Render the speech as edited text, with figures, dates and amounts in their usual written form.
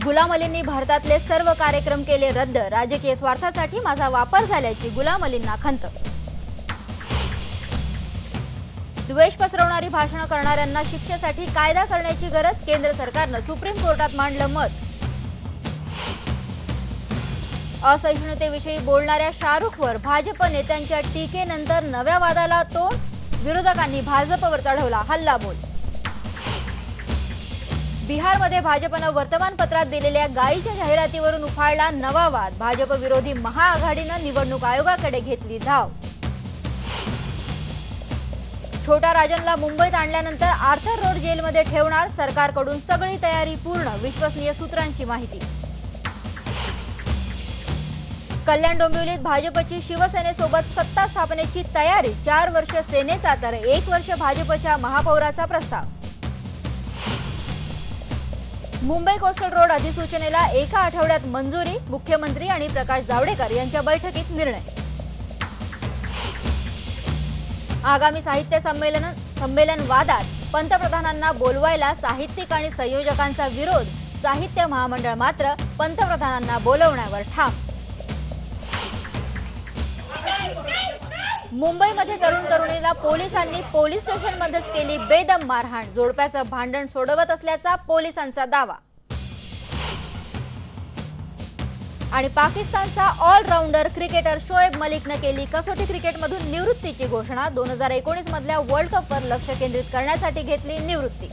गुलाम अलींनी भारतातले सर्व कार्यक्रम केले रद्द, राजकीय स्वार्थासाठी माझा वापर झाल्याची गुलाम अलींना खंत। द्वेष पसरवणारी भाषणे करणाऱ्यांना शिक्षेसाठी कायदा करण्याची गरज, केंद्र सरकारनं सुप्रीम कोर्टात मांडलं मत। असहिष्णुतेविषयी बोलणाऱ्या शाहरुखवर भाजप नेत्यांच्या टीकेनंतर नव्या वादाला तोंड, विरोधकांनी भाजपवर चढवला हल्लाबोल। बिहारमध्ये भाजपनं वर्तमानपत्रात दिलेल्या गायीच्या जाहिरातीवरून उफाळला नवा वाद, भाजप विरोधी महाआघाडीनं निवडणूक आयोगाकडे घेतली धाव। छोटा राजनला मुंबईत आणल्यानंतर आर्थर रोड जेलमध्ये ठेवणार, सरकारकडून सगळी तयारी पूर्ण, विश्वसनीय सूत्रांची माहिती। कल्याण डोंबिवलीत भाजपची शिवसेनेसोबत सत्ता स्थापनेची तयारी, 4 वर्ष सेनेचा तर 1 वर्ष भाजपच्या महापौराचा प्रस्ताव। मुंबई कोस्टल रोड अधिसूचनेला एका आठवड्यात मंजुरी, मुख्यमंत्री आणि प्रकाश जावडेकर यांच्या बैठकीत निर्णय। आगामी साहित्य संमेलन वादात, पंतप्रधानांना बोलवायला साहित्यिक आणि संयोजकांचा विरोध, साहित्य महामंडळ मात्र पंतप्रधानांना बोलवण्यावर ठाम। मुंबईमध्ये तरुण तरुणीला पोलिसांनी पोलीस स्टेशनमध्येच केली बेदम मारहाण, जोडप्याचं भांडण सोडवत असल्याचा पोलिसांचा दावा। आणि पाकिस्तानचा ऑलराऊंडर क्रिकेटर शोएब मलिकनं केली कसोटी क्रिकेटमधून निवृत्तीची घोषणा, 2019 मधल्या वर्ल्ड कपवर लक्ष केंद्रित करण्यासाठी घेतली निवृत्ती।